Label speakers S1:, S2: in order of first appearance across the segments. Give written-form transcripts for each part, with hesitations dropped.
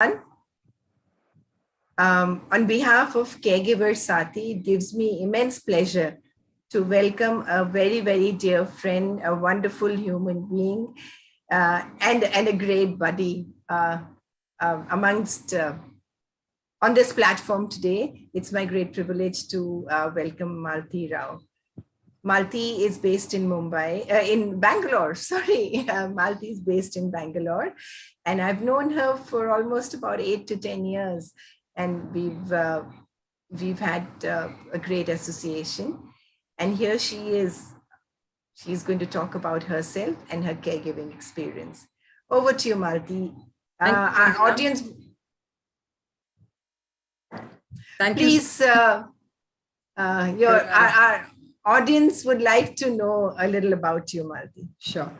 S1: On behalf of Caregiver Sati, it gives me immense pleasure to welcome a very, very dear friend, a wonderful human being, and a great buddy amongst on this platform today. It's my great privilege to welcome Malathi Rao. Malathi is based in Bangalore, sorry. Malathi is based in Bangalore, and I've known her for almost about 8 to 10 years. And we've had a great association. And here she is. She's going to talk about herself and her caregiving experience. Over to you, Malathi. Our audience, please, our audience would like to know a little about you, Malathi.
S2: Sure.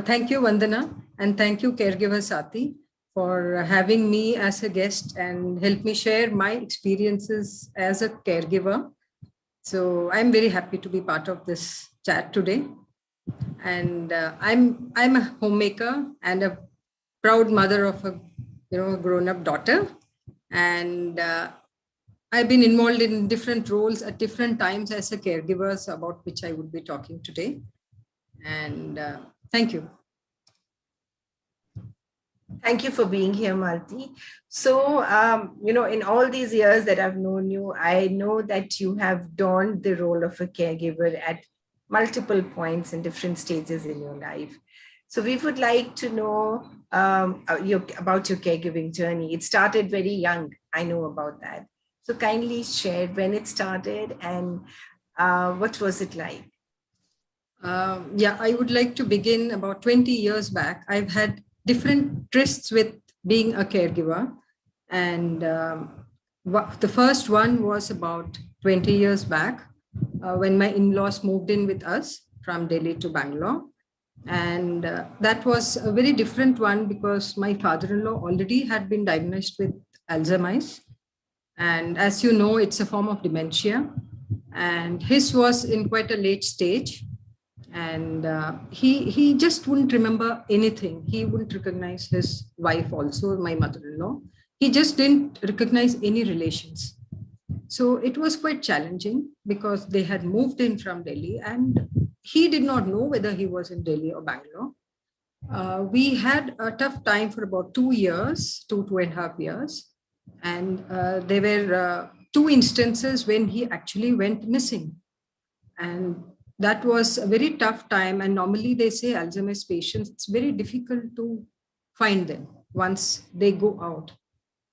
S2: Thank you, Vandana, and thank you, Caregiver Sati, for having me as a guest and help me share my experiences as a caregiver. So I'm very happy to be part of this chat today. And I'm a homemaker and a proud mother of a grown-up daughter. And I've been involved in different roles at different times as a caregiver, so about which I would be talking today. And thank you.
S1: Thank you for being here, Malathi. So, in all these years that I've known you, I know that you have donned the role of a caregiver at multiple points in different stages in your life. So we would like to know about your caregiving journey. It started very young. I know about that. So kindly share when it started and what was it like?
S2: I would like to begin about 20 years back. I've had different trysts with being a caregiver. And the first one was about 20 years back when my in-laws moved in with us from Delhi to Bangalore. And that was a very different one because my father-in-law already had been diagnosed with Alzheimer's. And as you know, it's a form of dementia. And his was in quite a late stage. And he just wouldn't remember anything. He wouldn't recognize his wife also, my mother-in-law. He just didn't recognize any relations. So it was quite challenging because they had moved in from Delhi and he did not know whether he was in Delhi or Bangalore. We had a tough time for about 2 years, 2.5 years. And there were 2 instances when he actually went missing. And that was a very tough time. And normally they say Alzheimer's patients, it's very difficult to find them once they go out.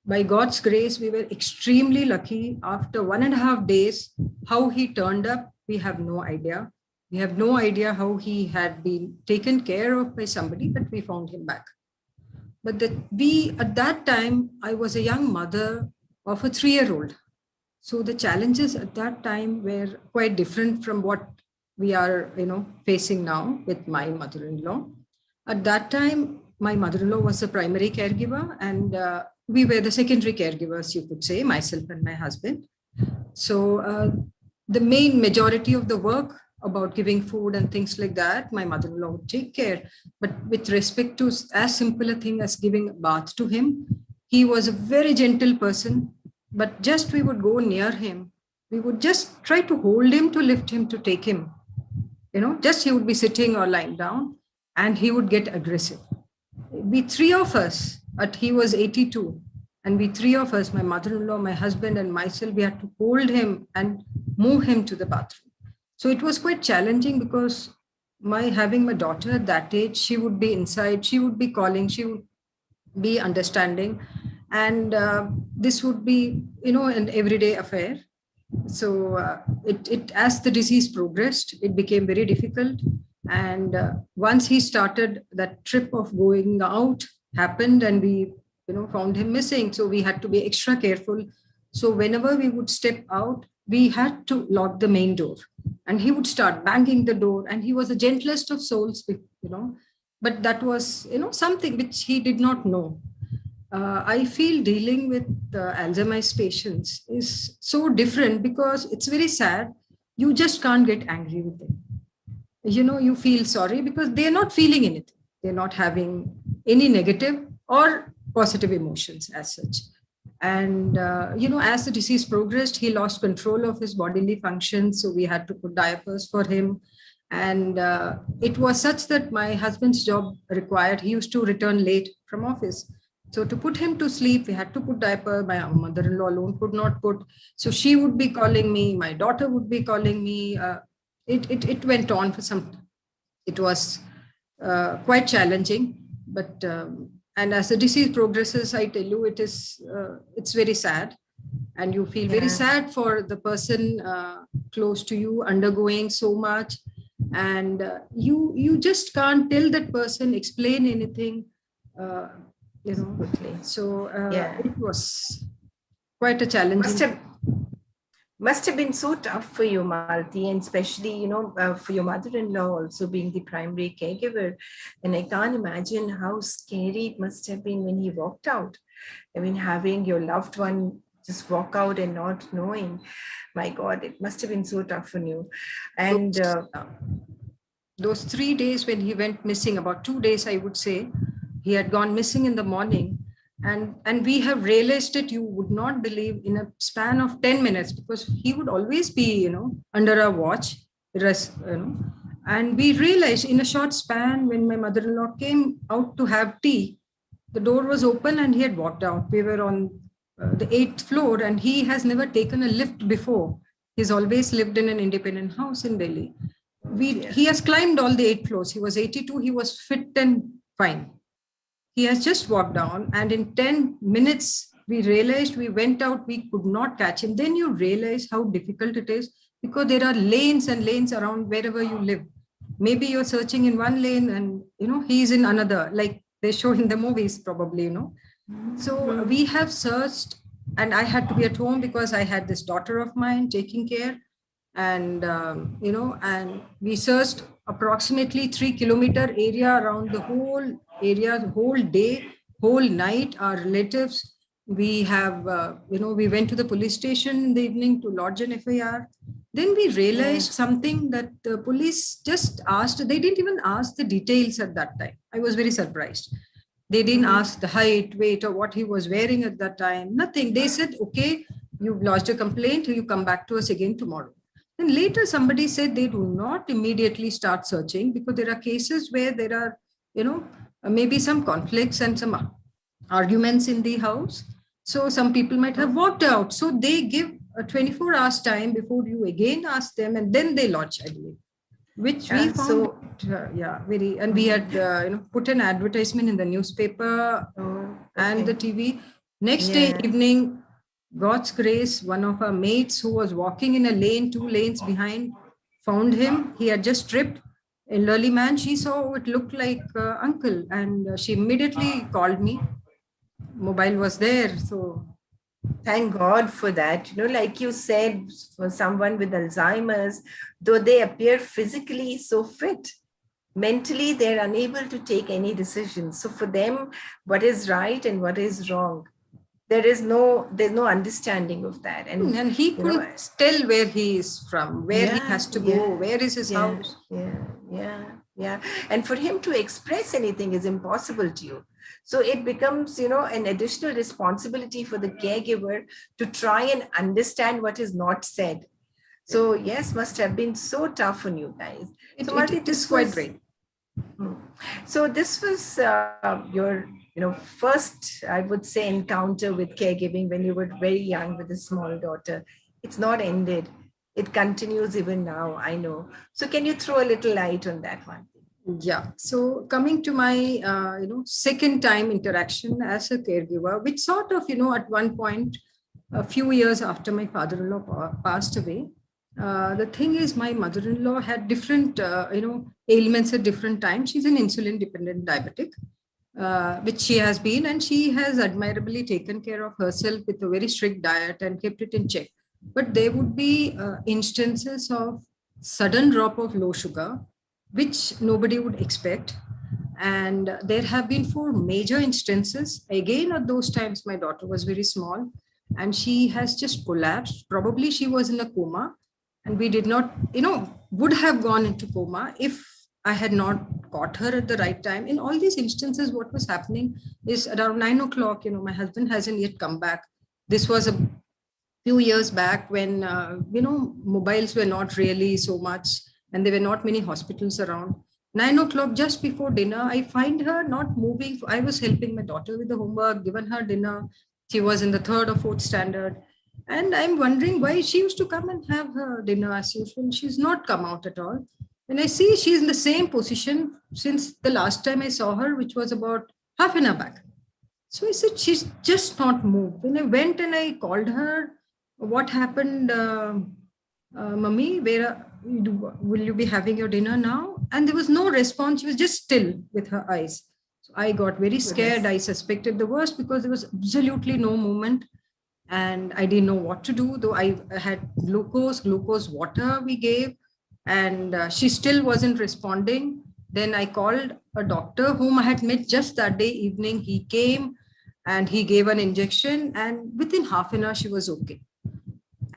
S2: By God's grace, we were extremely lucky. After 1.5 days, how he turned up, we have no idea. We have no idea how he had been taken care of by somebody, but we found him back. But at that time, I was a young mother of a 3-year-old. So the challenges at that time were quite different from what we are, facing now with my mother-in-law. At that time, my mother-in-law was a primary caregiver and we were the secondary caregivers, you could say, myself and my husband. So the main majority of the work about giving food and things like that, my mother-in-law would take care. But with respect to as simple a thing as giving a bath to him, he was a very gentle person, but just we would go near him. We would just try to hold him, to lift him, to take him. Just he would be sitting or lying down and he would get aggressive. We 3 of us, he was 82. And we 3 of us, my mother-in-law, my husband and myself, we had to hold him and move him to the bathroom. So it was quite challenging because having my daughter at that age, she would be inside, she would be calling, she would be understanding. And this would be, an everyday affair. So as the disease progressed, it became very difficult. And once he started, that trip of going out happened and we, found him missing. So we had to be extra careful. So whenever we would step out, we had to lock the main door. And he would start banging the door. And he was the gentlest of souls, but that was, something which he did not know. I feel dealing with Alzheimer's patients is so different because it's very sad. You just can't get angry with them. You feel sorry because they're not feeling anything. They're not having any negative or positive emotions as such. And, as the disease progressed, he lost control of his bodily functions. So we had to put diapers for him. And it was such that my husband's job required, he used to return late from office. So to put him to sleep, we had to put diaper. My mother-in-law alone could not put. So she would be calling me. My daughter would be calling me. It went on for some time. It was quite challenging, but and as the disease progresses, I tell you, it's very sad, and you feel very sad for the person close to you undergoing so much, and you just can't tell that person, explain anything, So it was quite a challenging.
S1: Must have been so tough for you, Malathi, and especially, for your mother-in-law also being the primary caregiver. And I can't imagine how scary it must have been when he walked out. I mean, having your loved one just walk out and not knowing, my God, it must have been so tough on you. And
S2: those 3 days when he went missing, about 2 days, I would say, he had gone missing in the morning. And we have realized it, you would not believe, in a span of 10 minutes, because he would always be, under our watch. And we realized in a short span, when my mother-in-law came out to have tea, the door was open and he had walked out. We were on the 8th floor, and he has never taken a lift before. He's always lived in an independent house in Delhi. He has climbed all the 8 floors. He was 82. He was fit and fine. He has just walked down, and in 10 minutes, we realized, we went out, we could not catch him. Then you realize how difficult it is, because there are lanes and lanes around wherever you live. Maybe you're searching in one lane and, he's in another, like they show in the movies probably, So we have searched, and I had to be at home because I had this daughter of mine taking care. And, and we searched approximately 3-kilometer area around the whole area, the whole day, whole night. Our relatives, we have, we went to the police station in the evening to lodge an FIR. Then we realized something, that the police just asked, they didn't even ask the details at that time. I was very surprised. They didn't ask the height, weight, or what he was wearing at that time. Nothing. They said, okay, you've lodged a complaint, you come back to us again tomorrow. Then later somebody said they do not immediately start searching, because there are cases where there are, maybe some conflicts and some arguments in the house. So some people might have walked out. So they give a 24 hours time before you again ask them, and then they lodge, I believe, which we found, very, and we had, put an advertisement in the newspaper and the TV. Next day evening, God's grace, one of our mates who was walking in a lane, 2 lanes behind, found him. He had just tripped. Elderly man, she saw it looked like uncle, and she immediately called me. Mobile was there, so
S1: thank God for that. Like you said, for someone with Alzheimer's, though they appear physically so fit, mentally they're unable to take any decisions. So for them, what is right and what is wrong, there's no understanding of that.
S2: And he couldn't tell where he is from, where he has to go, where is his house.
S1: Yeah. And for him to express anything is impossible to you. So it becomes, an additional responsibility for the caregiver to try and understand what is not said. So yes, must have been so tough on you guys.
S2: It is quite great.
S1: So this was your, first, I would say, encounter with caregiving when you were very young with a small daughter. It's not ended. It continues even now, I know. So can you throw a little light on that one?
S2: Yeah. So coming to my, second time interaction as a caregiver, which sort of, at one point, a few years after my father-in-law passed away, the thing is, my mother-in-law had different, ailments at different times. She's an insulin-dependent diabetic, which she has been, and she has admirably taken care of herself with a very strict diet and kept it in check. But there would be instances of sudden drop of low sugar, which nobody would expect. And there have been 4 major instances. Again, at those times, my daughter was very small, and she has just collapsed. Probably she was in a coma, and we did not, would have gone into coma if I had not caught her at the right time. In all these instances, what was happening is around 9 o'clock, my husband hasn't yet come back. This was a few years back when, mobiles were not really so much and there were not many hospitals around. 9 o'clock, just before dinner, I find her not moving. I was helping my daughter with the homework, given her dinner. She was in the third or fourth standard. And I'm wondering why she used to come and have her dinner as usual. She's not come out at all. When I see she's in the same position since the last time I saw her, which was about half an hour back. So I said, she's just not moved. When I went and I called her, what happened, Mummy? Will you be having your dinner now? And there was no response. She was just still with her eyes. So I got very scared. I suspected the worst because there was absolutely no movement. And I didn't know what to do, though I had glucose water we gave, and she still wasn't responding. Then I called a doctor whom I had met just that day evening. He came and he gave an injection, and within half an hour, she was okay.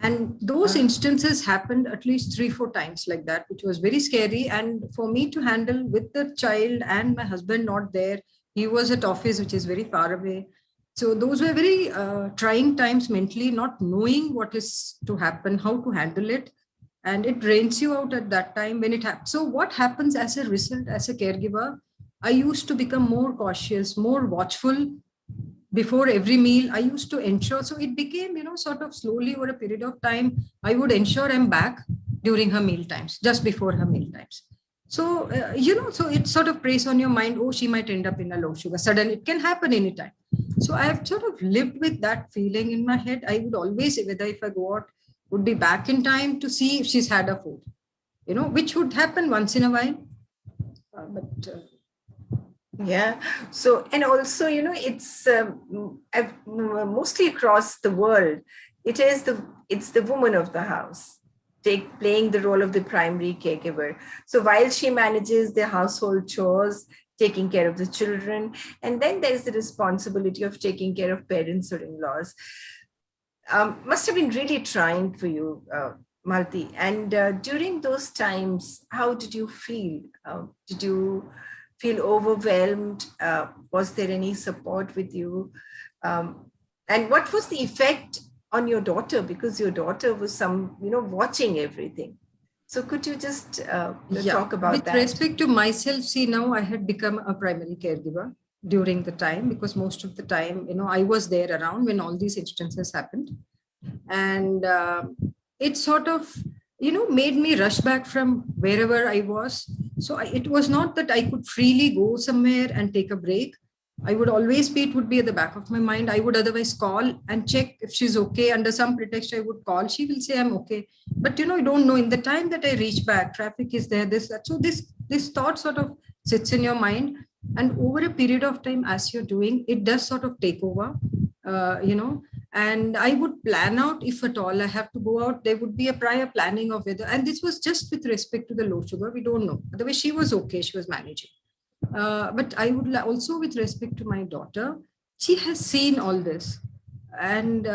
S2: And those instances happened at least 3-4 times like that, which was very scary. And for me to handle with the child and my husband not there, he was at office, which is very far away. So those were very trying times mentally, not knowing what is to happen, how to handle it. And it drains you out at that time when it happens. So what happens as a result, as a caregiver, I used to become more cautious, more watchful. Before every meal, I used to ensure. So it became, sort of slowly over a period of time, I would ensure I'm back during her meal times, just before her meal times. So, so it sort of preys on your mind, oh, she might end up in a low sugar. Suddenly, it can happen anytime. So I've sort of lived with that feeling in my head. I would always, whether if I go out, would be back in time to see if she's had a food, which would happen once in a while.
S1: Yeah. So, and also, it's mostly across the world. It's the woman of the house playing the role of the primary caregiver. So while she manages the household chores, taking care of the children, and then there's the responsibility of taking care of parents or in-laws. Must have been really trying for you, Malti. And during those times, how did you feel? Did you feel overwhelmed? Was there any support with you? And what was the effect on your daughter? Because your daughter was watching everything. So could you just talk about that?
S2: With respect to myself, see, now I had become a primary caregiver during the time, because most of the time, I was there around when all these instances happened. And it sort of, made me rush back from wherever I was. So it was not that I could freely go somewhere and take a break. I would always be, it would be at the back of my mind. I would otherwise call and check if she's okay. Under some pretext, I would call. She will say, I'm okay. But, I don't know. In the time that I reach back, traffic is there, this, that. So this thought sort of sits in your mind. And over a period of time, as you're doing, it does sort of take over, and I would plan out, if at all I have to go out, there would be a prior planning of whether, and this was just with respect to the low sugar, we don't know. Otherwise, she was okay, she was managing. But I would also, with respect to my daughter, she has seen all this. And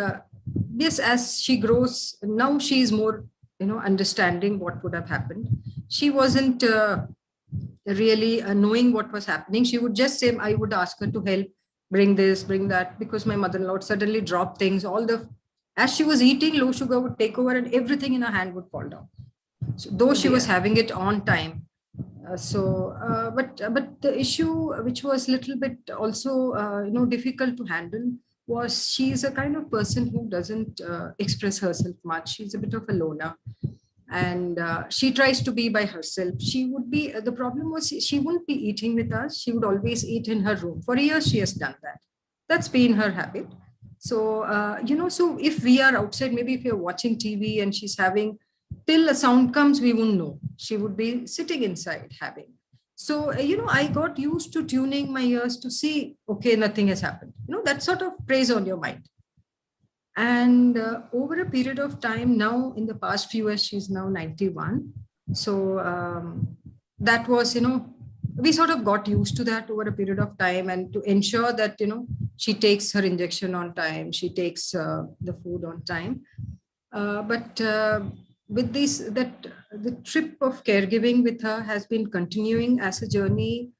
S2: yes, as she grows, now she is more, understanding what would have happened. She wasn't really knowing what was happening. She would just say, I would ask her to help, bring this, bring that, because my mother-in-law would suddenly drop things. As she was eating, low sugar would take over and everything in her hand would fall down. So, though she was having it on time. But the issue, which was a little bit also, difficult to handle, was she's a kind of person who doesn't express herself much. She's a bit of a loner. And she tries to be by herself. She would be, the problem was she wouldn't be eating with us. She would always eat in her room. For years, she has done that. That's been her habit. So, so if we are outside, maybe if you're watching TV and she's having, till a sound comes, we won't know. She would be sitting inside having. So, I got used to tuning my ears to see, okay, nothing has happened. That sort of preys on your mind. And over a period of time now, in the past few years, she's now 91. So that was, we sort of got used to that over a period of time, and to ensure that, she takes her injection on time, she takes the food on time. But with this, that the trip of caregiving with her has been continuing as a journey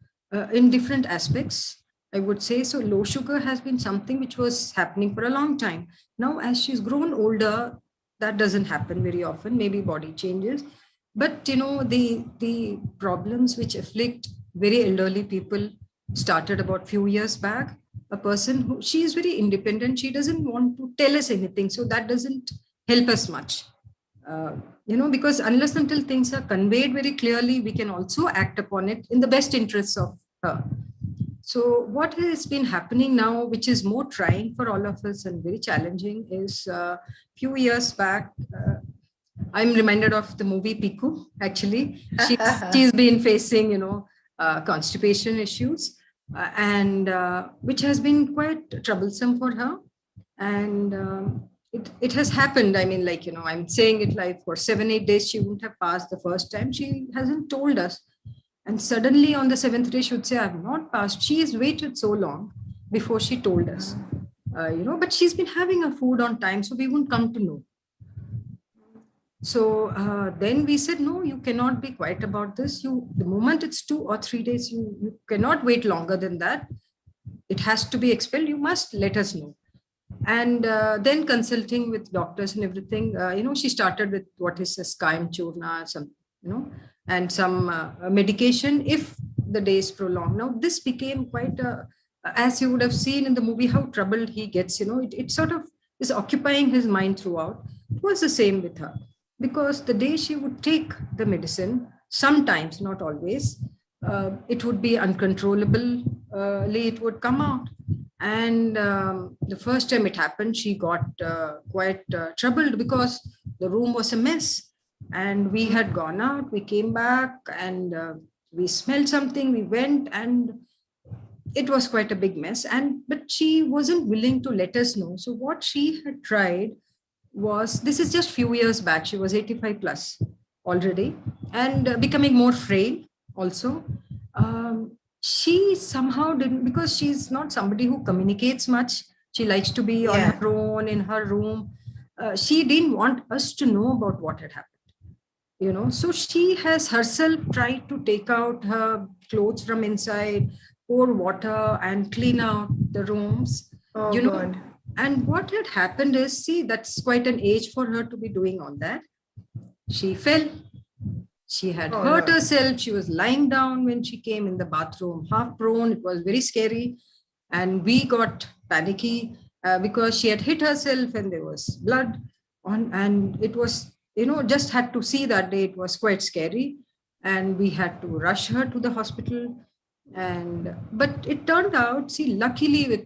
S2: in different aspects, I would say. So low sugar has been something which was happening for a long time. Now, as she's grown older, that doesn't happen very often. Maybe body changes, but the problems which afflict very elderly people started about few years back. A person who, she is very independent, she doesn't want to tell us anything, so that doesn't help us much. uh, because unless until things are conveyed very clearly, we can also act upon it in the best interests of her. So what has been happening now, which is more trying for all of us and very challenging, is few years back, I'm reminded of the movie Piku. Actually, she's been facing constipation issues, and which has been quite troublesome for her. And it has happened. I mean, like, I'm saying it like for 7 8 days she wouldn't have passed the first time. She hasn't told us, and suddenly on the seventh day she would say, "I've not passed." She has waited so long before she told us. But she's been having her food on time, so we wouldn't come to know. So then we said, no, you cannot be quiet about this. The moment it's 2 or 3 days, you cannot wait longer than that. It has to be expelled. You must let us know. And then consulting with doctors and everything, she started with what is a Skyme Churna, and some medication if the days prolong. Now, this became quite as you would have seen in the movie, how troubled he gets, it sort of is occupying his mind throughout. It was the same with her, because the day she would take the medicine, sometimes, not always, it would be uncontrollably, it would come out. And the first time it happened, she got quite troubled because the room was a mess. And we had gone out, we came back, and we smelled something, we went, and it was quite a big mess. And but she wasn't willing to let us know. So what she had tried was, this is just few years back, she was 85 plus already, and becoming more frail also. She somehow didn't, because she's not somebody who communicates much. She likes to be on
S1: Yeah.
S2: her own in her room. She didn't want us to know about what had happened. So she has herself tried to take out her clothes from inside, pour water and clean out the rooms.
S1: Oh
S2: you know
S1: God.
S2: and what had happened is, see, that's quite an age for her to be doing all that. She fell. She had
S1: Oh
S2: hurt
S1: Lord.
S2: herself. She was lying down when she came in the bathroom, half prone. It was very scary. And we got panicky because she had hit herself and there was blood on. And it was, just had to see that day. It was quite scary. And we had to rush her to the hospital. And but it turned out, see, luckily, with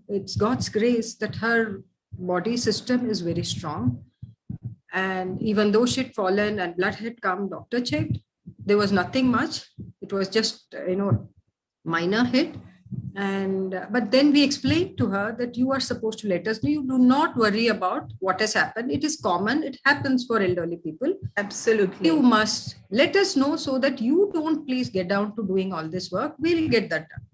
S2: it's God's grace that her body system is very strong. And even though she'd fallen and blood had come, doctor checked, there was nothing much. It was just minor hit. And but then we explained to her that you are supposed to let us know. You do not worry about what has happened. It is common. It happens for elderly people. You
S1: Absolutely.
S2: must let us know so that you don't please get down to doing all this work. We'll get that done.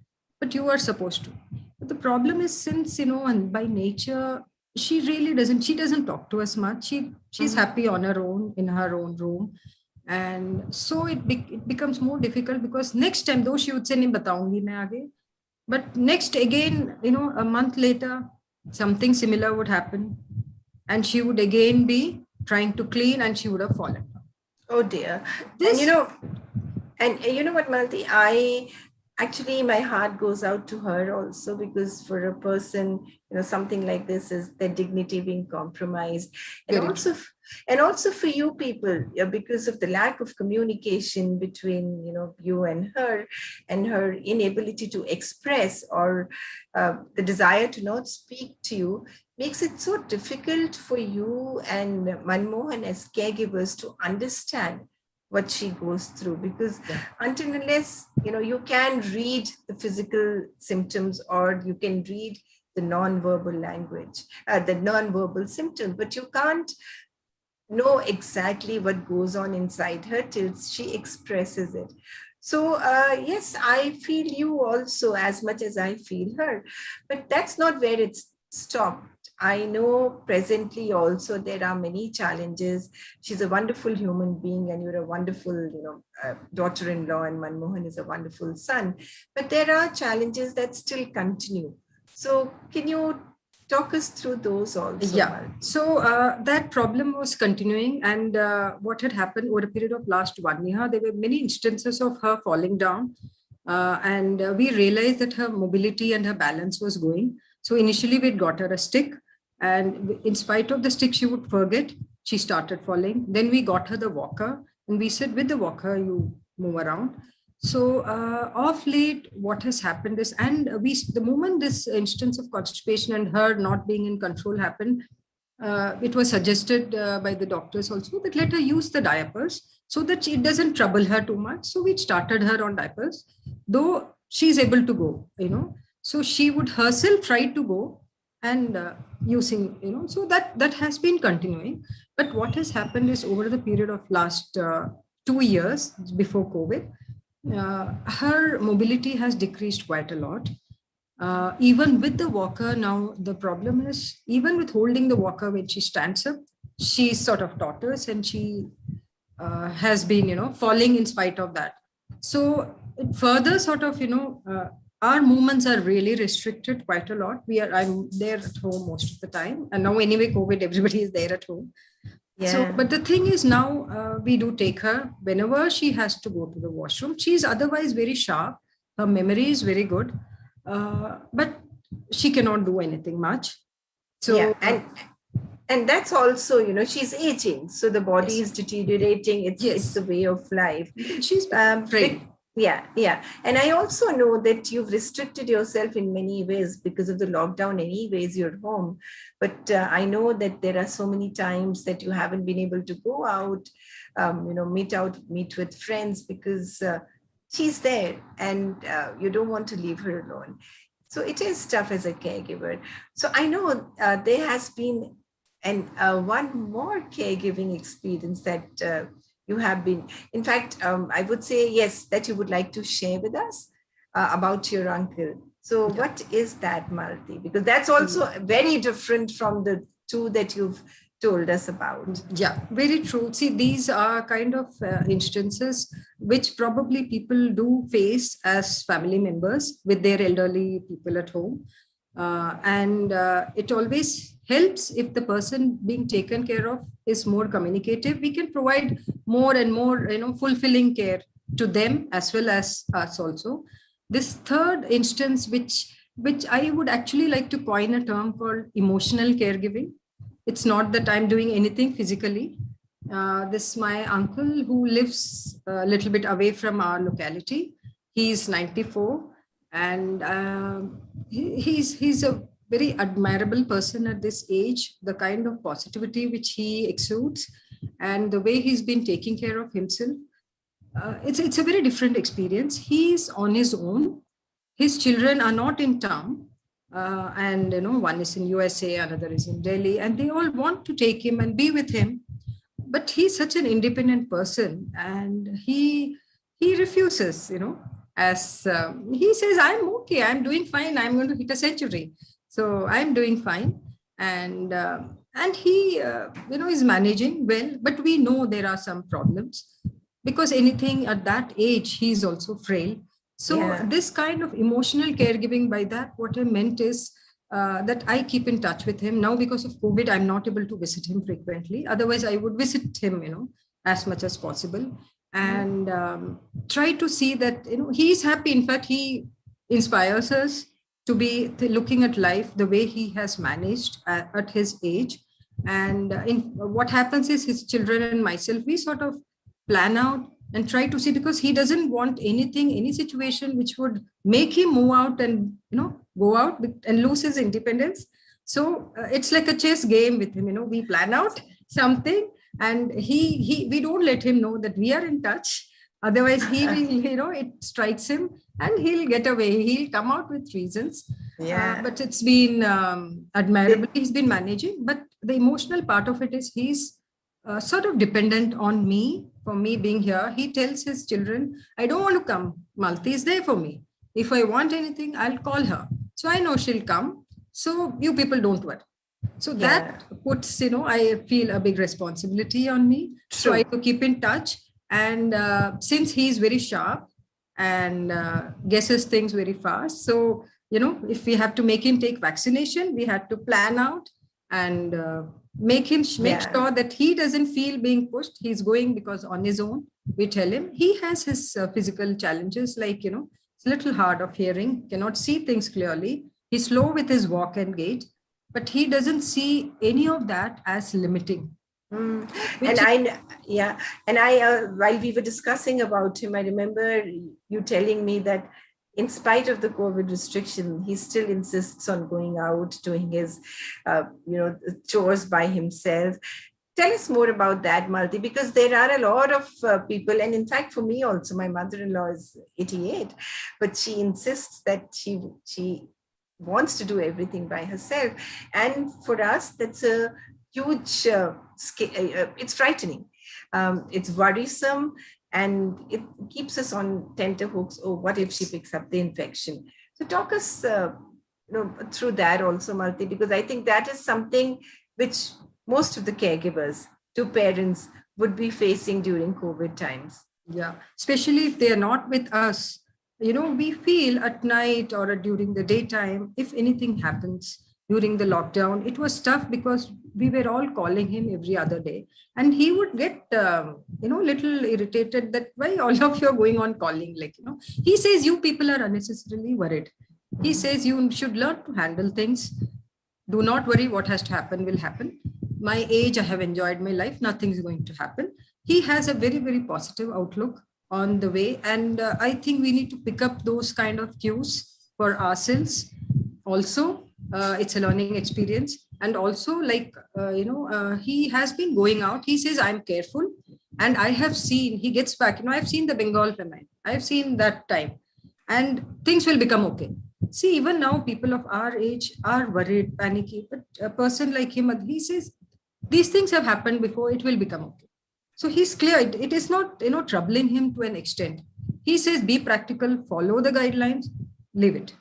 S2: But you are supposed to. But the problem is, since, and by nature, she doesn't talk to us much. She's happy on her own in her own room. And so it becomes more difficult, because next time, though she would say, nahi bataungi main aage, but next again, a month later, something similar would happen. And she would again be trying to clean and she would have fallen.
S1: Oh dear. And
S2: This,
S1: you know what, Malathi, I actually, my heart goes out to her also, because for a person, something like this is their dignity being compromised. And
S2: very true.
S1: also, for you people, because of the lack of communication between, you and her inability to express, or the desire to not speak to you, makes it so difficult for you and Manmohan as caregivers to understand what she goes through, because
S2: Yeah.
S1: until unless you can read the physical symptoms, or you can read the non-verbal language, the non-verbal symptoms, but you can't know exactly what goes on inside her till she expresses it. So yes, I feel you also as much as I feel her, but that's not where it's stopped. I know presently also there are many challenges. She's a wonderful human being, and you're a wonderful, daughter-in-law, and Manmohan is a wonderful son. But there are challenges that still continue. So, can you talk us through those also,
S2: Yeah.
S1: Mal?
S2: So that problem was continuing, and what had happened over a period of last 1 year, there were many instances of her falling down, and we realized that her mobility and her balance was going. So initially, we got her a stick, and in spite of the stick, she would forget. She started falling. Then we got her the walker, and we said, with the walker, you move around. So of late, what has happened is, and the moment this instance of constipation and her not being in control happened, it was suggested by the doctors also that let her use the diapers so that it doesn't trouble her too much. So we started her on diapers, though she's able to go, So she would herself try to go and using, so that has been continuing. But what has happened is over the period of last 2 years before COVID, her mobility has decreased quite a lot. Even with the walker, now the problem is even with holding the walker when she stands up, she sort of totters and she has been, falling in spite of that. So it further sort of, our movements are really restricted quite a lot. I'm there at home most of the time, and now anyway, COVID, everybody is there at home. So,
S1: Yeah.
S2: but the thing is now we do take her whenever she has to go to the washroom. She's otherwise very sharp. Her memory is very good, but she cannot do anything much.
S1: Yeah.
S2: So,
S1: And that's also, she's aging, so the body
S2: yes,
S1: is deteriorating. It's
S2: yes,
S1: the way of life.
S2: she's frail.
S1: Yeah, yeah. And I also know that you've restricted yourself in many ways because of the lockdown. Anyways, you're home, but I know that there are so many times that you haven't been able to go out, meet with friends because she's there, and you don't want to leave her alone. So it is tough as a caregiver. So I know there has been and one more caregiving experience that you have been, in fact, I would say, yes, that you would like to share with us about your uncle. So,
S2: Yeah.
S1: what is that, Malati? Because that's also very different from the two that you've told us about.
S2: Yeah, very true. See, these are kind of instances which probably people do face as family members with their elderly people at home. And it always helps if the person being taken care of is more communicative. We can provide more and more, fulfilling care to them as well as us also. This third instance, which I would actually like to coin a term called emotional caregiving. It's not that I'm doing anything physically. This my uncle who lives a little bit away from our locality. He's 94, and he's a very admirable person at this age. The kind of positivity which he exudes, and the way he's been taking care of himself, it's a very different experience. He's on his own. His children are not in town, and one is in USA, another is in Delhi, and they all want to take him and be with him. But he's such an independent person, and he refuses. As he says, I'm okay, I'm doing fine, I'm going to hit a century, so I'm doing fine, and he is managing well. But we know there are some problems because anything at that age, he's also frail. So
S1: Yeah.
S2: this kind of emotional caregiving, by that, what I meant is that I keep in touch with him now. Because of COVID, I'm not able to visit him frequently. Otherwise, I would visit him, as much as possible, and try to see that he's happy. In fact, he inspires us to be looking at life the way he has managed at his age. And in what happens is his children and myself, we sort of plan out and try to see, because he doesn't want anything, any situation which would make him move out and go out and lose his independence. So it's like a chess game with him. We plan out something, and he we don't let him know that we are in touch. Otherwise, he will, it strikes him, and he'll get away. He'll come out with reasons.
S1: Yeah.
S2: But it's been admirable. He's been managing. But the emotional part of it is he's sort of dependent on me for me being here. He tells his children, I don't want to come. Malti is there for me. If I want anything, I'll call her. So I know she'll come. So you people don't worry. So
S1: Yeah,
S2: that puts, I feel a big responsibility on me. So I
S1: true.
S2: to keep in touch. And since he's very sharp and guesses things very fast, so, if we have to make him take vaccination, we had to plan out and make
S1: Yeah.
S2: sure that he doesn't feel being pushed. He's going because on his own. We tell him he has his physical challenges, like, it's a little hard of hearing, cannot see things clearly. He's slow with his walk and gait, but he doesn't see any of that as limiting,
S1: Mm. And
S2: which is,
S1: yeah, and while we were discussing about him, I remember you telling me that in spite of the COVID restriction, he still insists on going out, doing his, chores by himself. Tell us more about that, Malti, because there are a lot of people, and in fact, for me also, my mother-in-law is 88, but she insists that she wants to do everything by herself, and for us, that's a huge. It's frightening. It's worrisome, and it keeps us on tenterhooks. Oh, what if she picks up the infection? So, talk us, through that also, Malti, because I think that is something which most of the caregivers to parents would be facing during COVID times.
S2: yeah, especially if they are not with us. We feel at night or during the daytime, if anything happens during the lockdown, it was tough because we were all calling him every other day. And he would get, little irritated that why all of you are going on calling. Like, he says, you people are unnecessarily worried. He says, you should learn to handle things. Do not worry, what has to happen will happen. My age, I have enjoyed my life, nothing's going to happen. He has a very, very positive outlook on the way. And I think we need to pick up those kind of cues for ourselves also. It's a learning experience. And also, like, he has been going out. He says, I'm careful. And I have seen, he gets back, I've seen the Bengal famine. I've seen that time. And things will become okay. See, even now, people of our age are worried, panicky. But a person like him, he says, these things have happened before, it will become okay. So he's clear. It is not, troubling him to an extent. He says, be practical, follow the guidelines, leave it,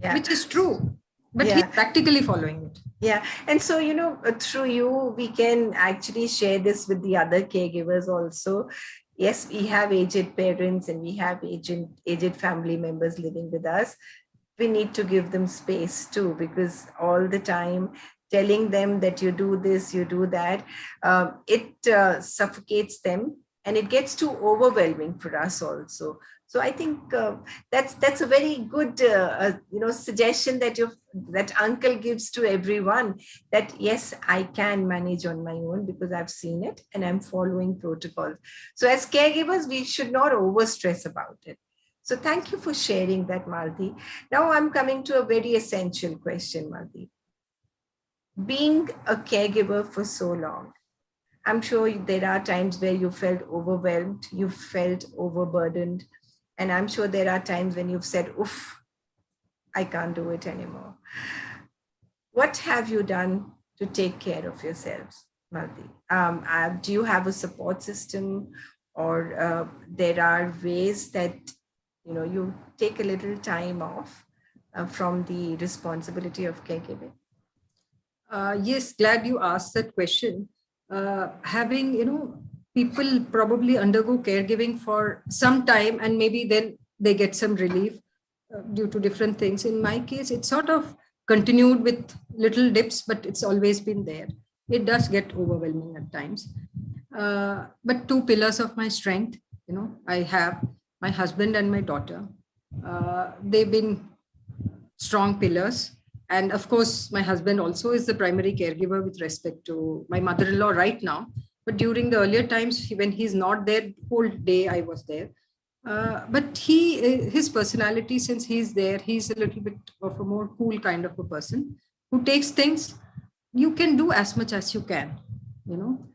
S1: Yeah.
S2: which is true. But he's
S1: Yeah.
S2: practically following it.
S1: Yeah. And so, through you, we can actually share this with the other caregivers also. Yes, we have aged parents and we have aged family members living with us. We need to give them space too, because all the time telling them that you do this, you do that, it suffocates them, and it gets too overwhelming for us also. So I think that's a very good suggestion that uncle gives to everyone, that yes, I can manage on my own because I've seen it and I'm following protocols. So as caregivers, we should not overstress about it. So thank you for sharing that, Malti. Now I'm coming to a very essential question, Malti. Being a caregiver for so long, I'm sure there are times where you felt overwhelmed, you felt overburdened, and I'm sure there are times when you've said, oof, I can't do it anymore. What have you done to take care of yourselves, Malti? Do you have a support system, or there are ways that you take a little time off from the responsibility of caregiving?
S2: Yes, glad you asked that question. Having, people probably undergo caregiving for some time and maybe then they get some relief due to different things. In my case, it's sort of continued with little dips, but it's always been there. It does get overwhelming at times. But two pillars of my strength, I have my husband and my daughter. They've been strong pillars. And of course, my husband also is the primary caregiver with respect to my mother-in-law right now. But during the earlier times, when he's not there, whole day I was there. But his personality, since he's there, he's a little bit of a more cool kind of a person who takes things. You can do as much as you can, you know,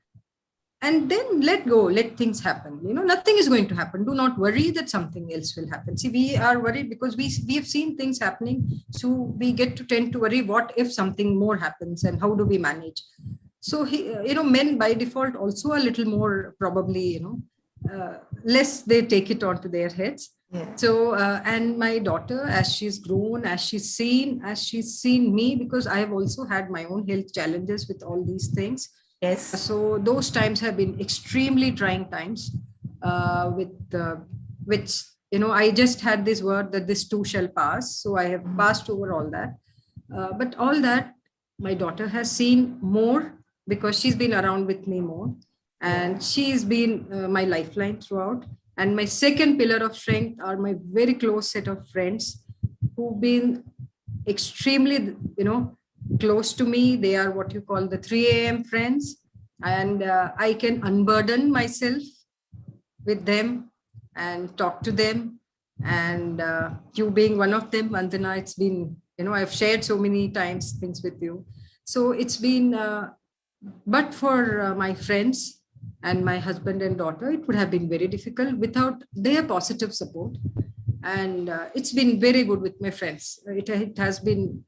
S2: and then let go, let things happen. Nothing is going to happen. Do not worry that something else will happen. See, we are worried because we have seen things happening, so we get to tend to worry, what if something more happens and how do we manage? So men by default also a little more probably, less they take it onto their heads.
S1: Yeah.
S2: So and my daughter, as she's grown, as she's seen me, because I have also had my own health challenges with all these things.
S1: Yes.
S2: So those times have been extremely trying times, with which, I just had this word that this too shall pass, so I have
S1: Mhm.
S2: passed over all that. But all that, my daughter has seen more, because she's been around with me more,
S1: Yeah.
S2: and she's been my lifeline throughout. And my second pillar of strength are my very close set of friends, who've been extremely, close to me. They are what you call the 3 a.m. friends. And I can unburden myself with them and talk to them. And you being one of them, Vandana, it's been, I've shared so many times things with you. So it's been, but for my friends and my husband and daughter, it would have been very difficult without their positive support. And it's been very good with my friends. It has been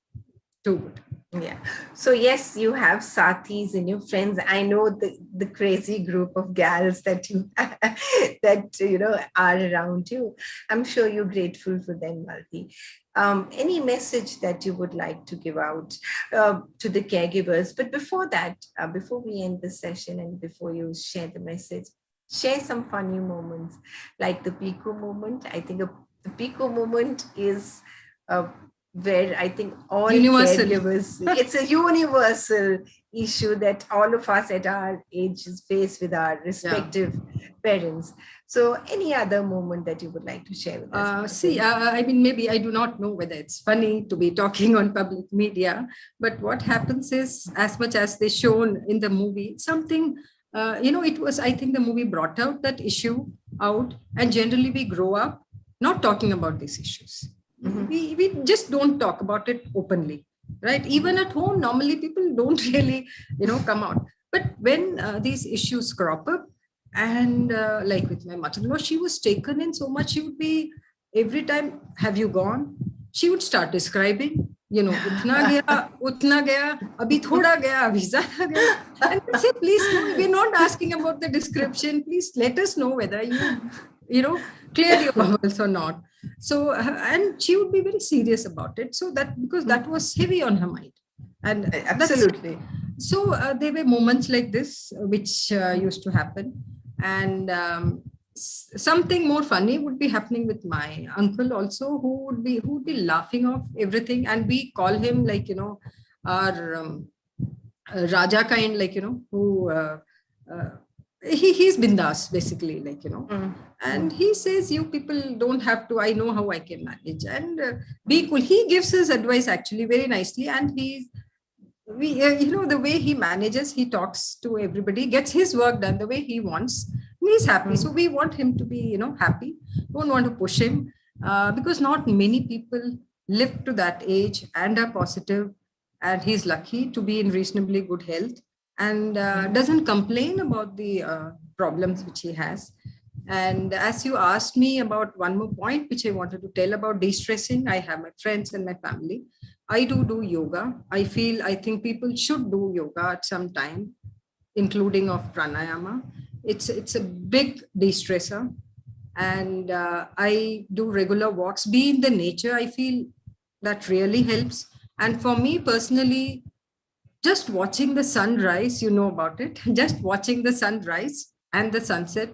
S2: too good.
S1: Yeah. So yes, you have sathis and your friends. I know the crazy group of gals that you that are around you. I'm sure you're grateful for them, Malti. Any message that you would like to give out to the caregivers? But before that, before we end the session and before you share the message, share some funny moments, like the Pico moment. I think the Pico moment is. Where I think all
S2: Universal.
S1: caregivers, it's a universal issue that all of us at our ages face with our
S2: Yeah.
S1: respective parents. So, any other moment that you would like to share with us,
S2: See,
S1: Mahajan?
S2: I mean, maybe I do not know whether it's funny to be talking on public media, but what happens is, as much as they shown in the movie, something, it was, I think the movie brought out that issue out, and generally we grow up not talking about these issues.
S1: Mhm.
S2: We just don't talk about it openly, right? Even at home, normally people don't really, come out. But when these issues crop up, and like with my mother-in-law, she was taken in so much. She would be every time, have you gone? She would start describing, itna gaya, utna gaya, abhi thoda gaya, abhi zyada gaya. And I say, please, no, we're not asking about the description. Please let us know whether you know, cleared your bowels or not. So, and she would be very serious about it. So that, because that was heavy on her mind. And that's it.
S1: Absolutely.
S2: So there were moments like this which used to happen. And something more funny would be happening with my uncle also, who would be laughing off everything. And we call him, like, our Raja kind, like, who uh, he's bindas basically, like,
S1: Mm,
S2: and
S1: mm,
S2: he says, you people don't have to, I know how I can manage, and be cool. He gives his advice actually very nicely, and he's we the way he manages, he talks to everybody, gets his work done the way he wants, and he's happy. So
S1: mm.
S2: we want him to be, happy. Don't want to push him, because not many people live to that age and are positive, and he's lucky to be in reasonably good health, and doesn't complain about the problems which he has. And as you asked me about one more point which I wanted to tell about de-stressing, I have my friends and my family. I do yoga. I think people should do yoga at some time, including of pranayama. It's a big de-stressor. And I do regular walks. Be in the nature, I feel that really helps. And for me personally, just watching the sunrise, you know about it, just watching the sunrise and the sunset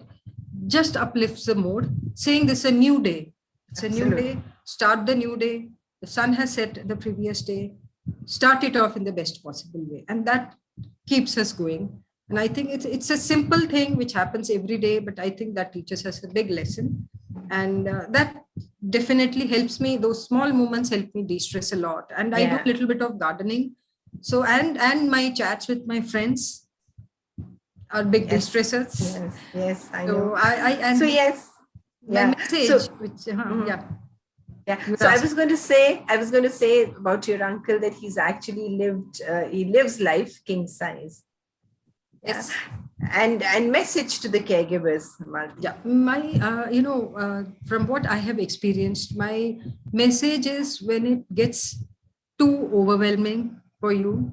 S2: just uplifts the mood, saying this is a new day. It's a new day.
S1: Absolutely.
S2: Start the new day. The sun has set the previous day. Start it off in the best possible way. And that keeps us going. And I think it's a simple thing which happens every day, but I think that teaches us a big lesson. And that definitely helps me. Those small moments help me de-stress a lot. And I do a
S1: Yeah.
S2: little bit of gardening. So, and my chats with my friends are big
S1: Yes.
S2: de-stressors.
S1: Yes. Yes. I
S2: So
S1: know.
S2: I
S1: So
S2: and
S1: yes.
S2: my
S1: Yeah.
S2: message,
S1: So.
S2: which
S1: Mhm.
S2: yeah,
S1: Yeah.
S2: you were
S1: So
S2: asking.
S1: I was going to say about your uncle that he's actually he lives life king size. Yeah.
S2: Yes,
S1: And message to the caregivers,
S2: yeah.
S1: Malti.
S2: My from what I have experienced, my message is, when it gets too overwhelming for you,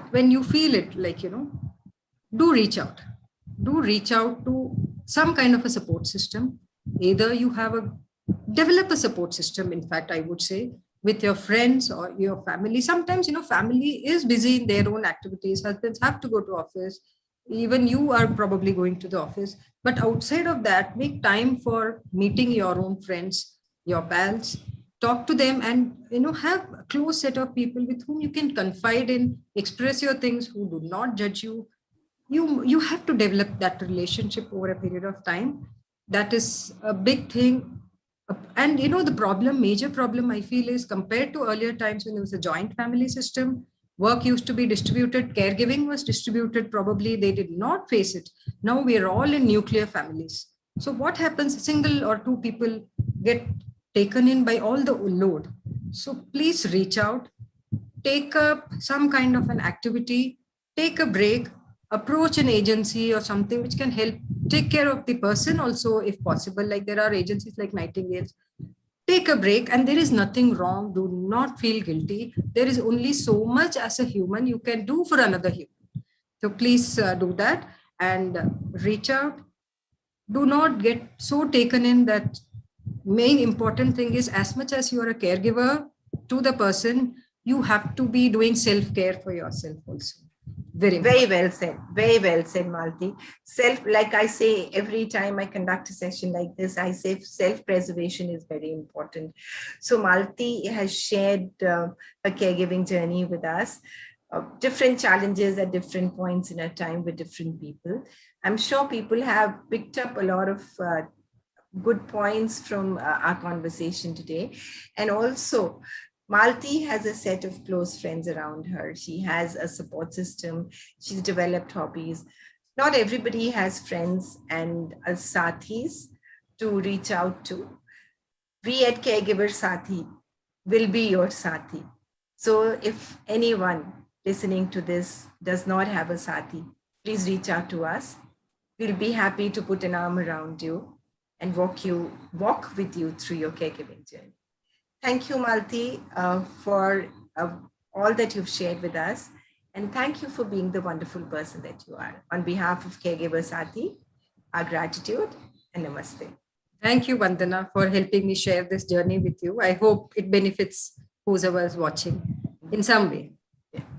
S2: when you feel it, like, do reach out. Do reach out to some kind of a support system. Either you have a develop a support system, in fact, I would say, with your friends or your family. Sometimes, family is busy in their own activities. Husbands have to go to office. Even you are probably going to the office. But outside of that, make time for meeting your own friends, your pals, talk to them, and have a close set of people with whom you can confide in, express your things, who do not judge you. You have to develop that relationship over a period of time. That is a big thing. And the major problem I feel is, compared to earlier times when there was a joint family system, work used to be distributed, caregiving was distributed, probably they did not face it. Now we are all in nuclear families. So what happens? Single or two people get taken in by all the load. So please reach out, take up some kind of an activity, take a break, approach an agency or something which can help take care of the person also, if possible. Like, there are agencies like Nightingales. Take a break, and there is nothing wrong. Do not feel guilty. There is only so much as a human you can do for another human. So please do that, and reach out. Do not get so taken in that. Main important thing is, as much as you are a caregiver to the person, you have to be doing self-care for yourself also. Very
S1: Very
S2: important.
S1: well said. Very well said, Malti. Like I say, every time I conduct a session like this, I say self-preservation is very important. So Malti has shared a caregiving journey with us, different challenges at different points in a time with different people. I'm sure people have picked up a lot of good points from our conversation today. And also, Malti has a set of close friends around her. She has a support system. She's developed hobbies. Not everybody has friends and sathis to reach out to. We at Caregiver Sathi will be your sathi. So if anyone listening to this does not have a sathi, please reach out to us. We'll be happy to put an arm around you and walk with you through your caregiving journey. Thank you, Malti, for all that you've shared with us. And thank you for being the wonderful person that you are. On behalf of Caregiver Sathi, our gratitude and namaste.
S2: Thank you, Vandana, for helping me share this journey with you. I hope it benefits whoever is watching in some way.